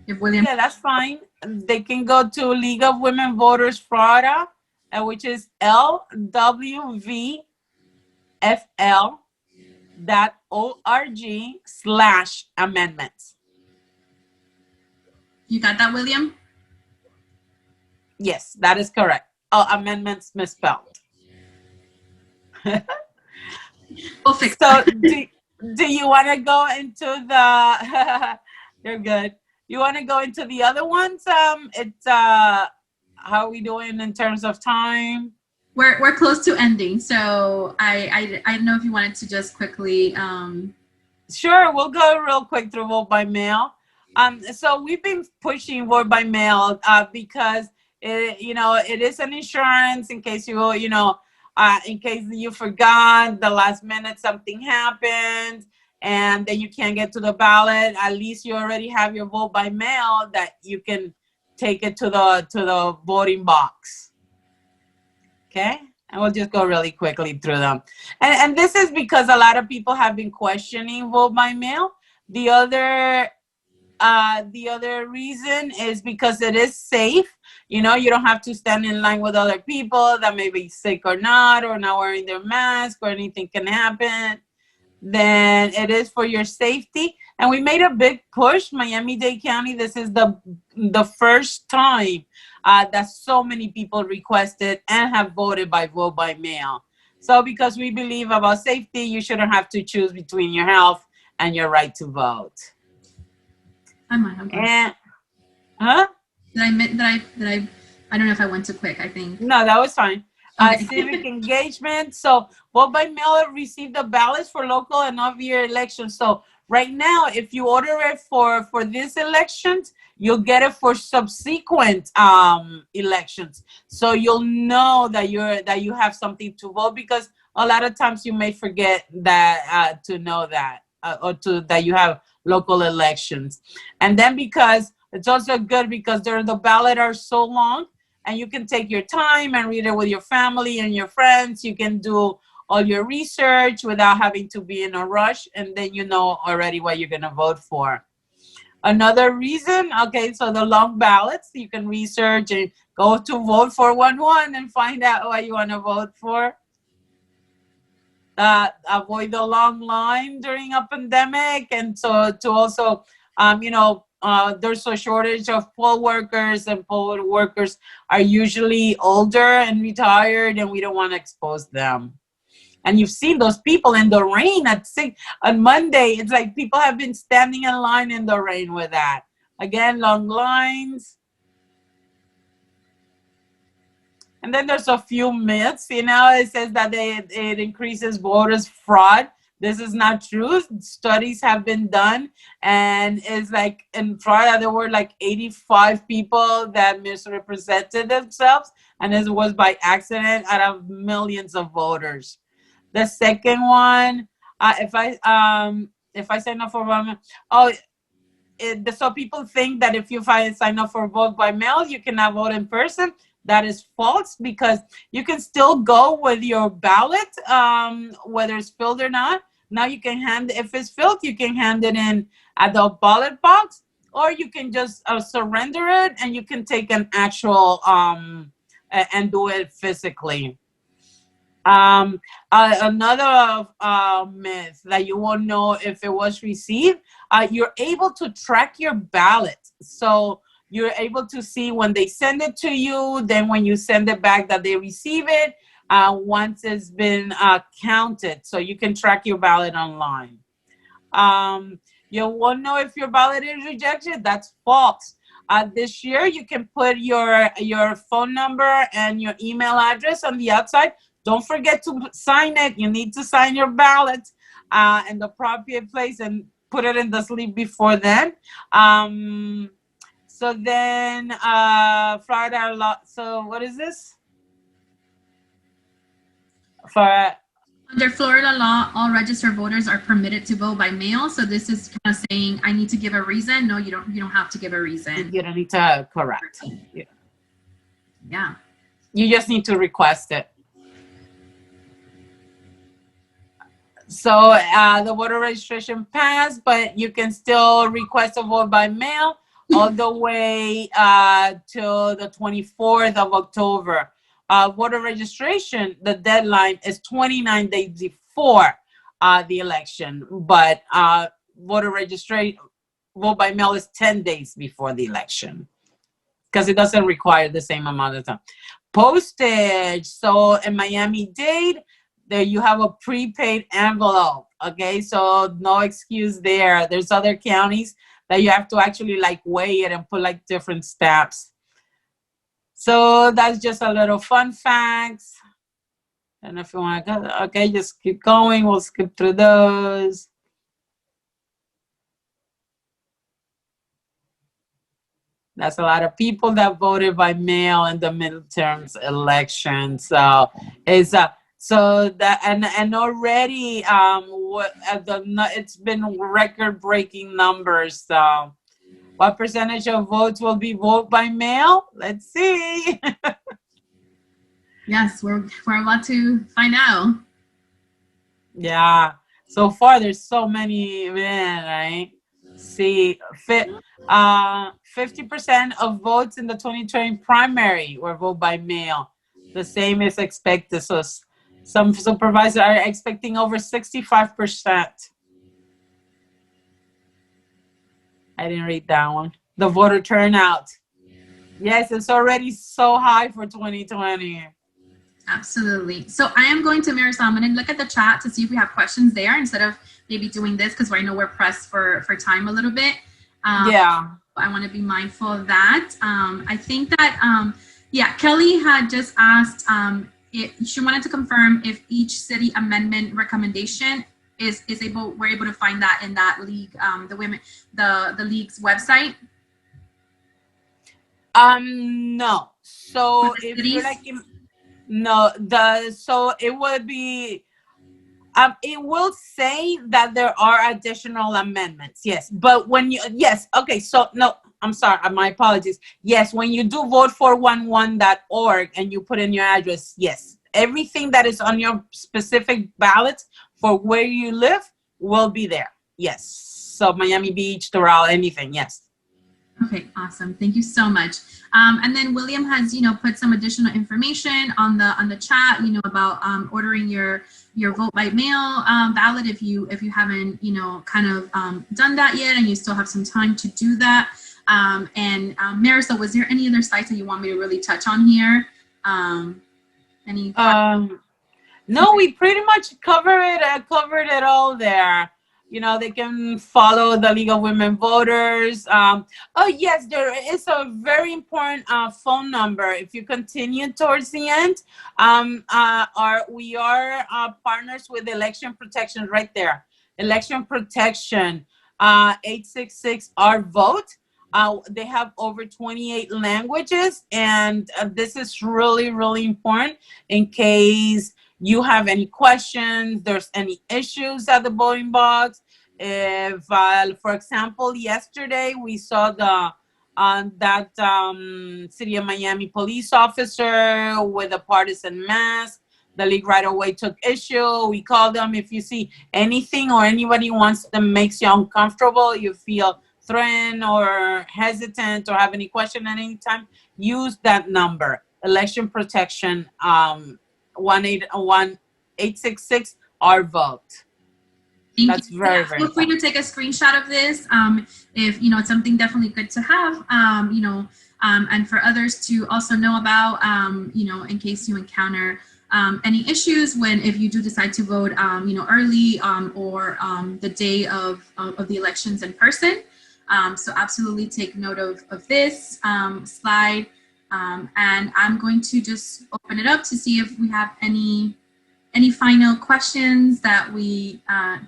C: If William.
B: Yeah, that's fine. They can go to League of Women Voters Florida, which is lwvfl.org/amendments.
C: You got that, William?
B: Yes, that is correct. Oh, amendments misspelled.
C: We'll fix
B: So
C: that.
B: do you want to go into the, you're good. You want to go into the other ones? It's, how are we doing in terms of time?
C: We're close to ending. So I don't know if you wanted to just quickly.
B: Sure, we'll go real quick through vote by mail. So we've been pushing vote by mail because it is an insurance in case in case you forgot the last minute something happened and then you can't get to the ballot. At least you already have your vote by mail that you can take it to the voting box. Okay, and we'll just go really quickly through them. And this is because a lot of people have been questioning vote by mail. The other reason is because it is safe. You don't have to stand in line with other people that may be sick or not wearing their mask, or anything can happen. Then it is for your safety. And we made a big push, Miami-Dade County. This is the first time that so many people requested and have voted by vote by mail. So because we believe about safety, you shouldn't have to choose between your health and your right to vote.
C: I might have.
B: And, huh?
C: I don't know if I went too quick, I think.
B: No, that was fine.
C: Okay.
B: Civic engagement. So vote by mail received the ballots for local and off-year elections. So right now, if you order it for these elections, you'll get it for subsequent elections. So you'll know that you have something to vote, because a lot of times you may forget that to know that that you have local elections. And then because it's also good because the ballot are so long, and you can take your time and read it with your family and your friends. You can do all your research without having to be in a rush, and then you know already what you're gonna vote for. Another reason, okay, so the long ballots, you can research and go to Vote 411 and find out what you wanna vote for. Avoid the long line during a pandemic, and so to also, there's a shortage of poll workers, and poll workers are usually older and retired, and we don't want to expose them. And you've seen those people in the rain on Monday. It's like people have been standing in line in the rain with that. Again, long lines. And then there's a few myths, it says that it increases voters fraud. This is not true. Studies have been done, and it's like in Florida, there were like 85 people that misrepresented themselves, and it was by accident out of millions of voters. The second one, if I sign up for so people think that if you sign up for vote by mail, you cannot vote in person. That is false, because you can still go with your ballot, whether it's filled or not. Now you can if it's filled, you can hand it in at the ballot box, or you can just surrender it, and you can take an actual and do it physically. Another myth that you won't know if it was received, you're able to track your ballot. So you're able to see when they send it to you, then when you send it back that they receive it, once it's been counted. So you can track your ballot online. You won't know if your ballot is rejected. That's false. This year, you can put your phone number and your email address on the outside. Don't forget to sign it. You need to sign your ballot in the appropriate place and put it in the sleeve before then. So then, Florida law. So what is this?
C: Under Florida law, all registered voters are permitted to vote by mail. So this is kind of saying, I need to give a reason. No, you don't. You don't have to give a reason.
B: You don't need to correct.
C: Yeah.
B: You just need to request it. So the voter registration passed, but you can still request a vote by mail all the way till the 24th of October. Voter registration, the deadline is 29 days before the election, but voter registration, vote by mail is 10 days before the election because it doesn't require the same amount of time. Postage, so in Miami-Dade, there you have a prepaid envelope, okay? So no excuse there. There's other counties that you have to actually like weigh it and put like different stamps. So that's just a little fun facts. And if you want to go, okay, just keep going. We'll skip through those. That's a lot of people that voted by mail in the midterms election. So it's so that and already it's been record-breaking numbers. So what percentage of votes will be voted by mail? Let's see.
C: Yes, we're about to find out.
B: Yeah. So far, there's so many, man, right? See, 50% of votes in the 2020 primary were voted by mail. The same is expected. So some supervisors are expecting over 65%. I didn't read that one. The voter turnout. Yes, it's already so high for 2020.
C: Absolutely. So I am going to Marisol. I'm going to look at the chat to see if we have questions there instead of maybe doing this because I know we're pressed for time a little bit.
B: Yeah.
C: I want to be mindful of that. I think that, yeah, Kelly had just asked she wanted to confirm if each city amendment recommendation we're able to find that in that league, the league's website.
B: No. So if you're like so it would be it will say that there are additional amendments, yes, but when you okay, so no, I'm sorry, my apologies. Yes, when you do vote411.org and you put in your address, yes, everything that is on your specific ballot for where you live will be there. Yes. So Miami Beach, Doral, anything, yes.
C: Okay, awesome. Thank you so much. And then William has, put some additional information on the chat, about ordering your vote by mail ballot if you haven't, kind of done that yet and you still have some time to do that. And Marisol, was there any other sites that you want me to really touch on here?
B: No, we pretty much covered it all there. They can follow the League of Women Voters. Oh, yes, there is a very important phone number. If you continue towards the end, we are partners with Election Protection right there. Election Protection, 866-R-VOTE. They have over 28 languages, and this is really, really important in case you have any questions, there's any issues at the voting box. If, for example, yesterday we saw that City of Miami police officer with a partisan mask the league right away took issue. We call them. If you see anything or anybody wants them makes you uncomfortable, you feel threatened or hesitant or have any question at any time, use that number, election protection, 1-866 our vote.
C: Thank
B: That's
C: you.
B: very,
C: Yeah,
B: very
C: feel free
B: important.
C: to take a screenshot of this. If you know, it's something definitely good to have. And for others to also know about. In case you encounter any issues if you do decide to vote, early or the day of the elections in person. So absolutely take note of this slide. And I'm going to just open it up to see if we have any final questions that we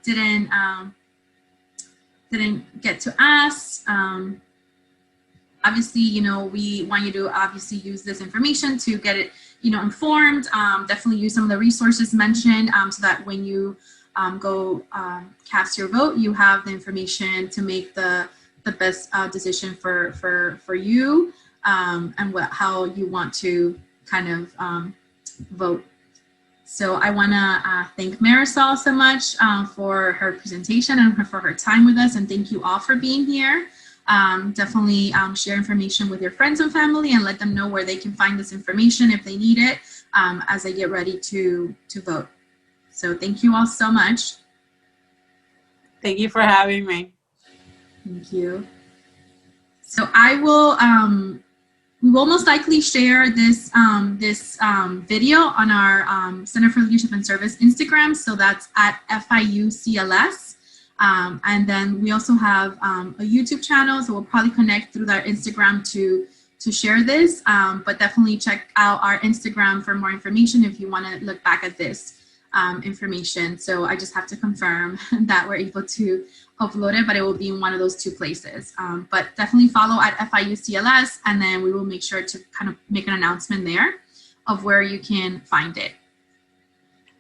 C: didn't get to ask. Obviously, we want you to obviously use this information to get it, informed. Definitely use some of the resources mentioned so that when you go cast your vote, you have the information to make the best decision for you and how you want to kind of vote. So I want to thank Marisol so much for her presentation and for her time with us, and thank you all for being here. Definitely share information with your friends and family and let them know where they can find this information if they need it as they get ready to vote. So thank you all so much.
B: Thank you for having me.
C: Thank you. So I will, we will most likely share this video on our Center for Leadership and Service Instagram. So that's at FIU CLS. And then we also have a YouTube channel, so we'll probably connect through our Instagram to share this. But definitely check out our Instagram for more information if you want to look back at this information. So I just have to confirm that we're able to upload it, but it will be in one of those two places. But definitely follow at FIU CLS, and then we will make sure to kind of make an announcement there of where you can find it.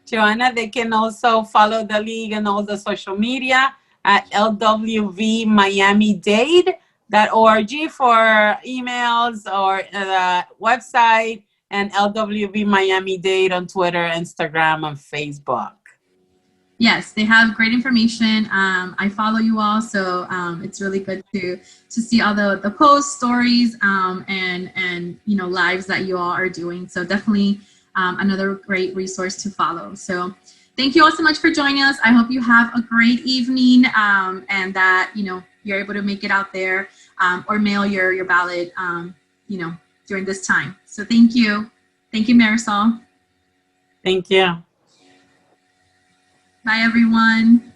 B: Joanna, they can also follow the league and all the social media at lwvmiamidade.org for emails or the website, and LWV Miami Dade on Twitter, Instagram, and Facebook.
C: Yes, they have great information. I follow you all, so it's really good to see all the posts, stories, and lives that you all are doing. So definitely another great resource to follow. So thank you all so much for joining us. I hope you have a great evening and that you're able to make it out there or mail your ballot during this time. So thank you. Thank you, Marisol.
B: Thank you.
C: Bye, everyone.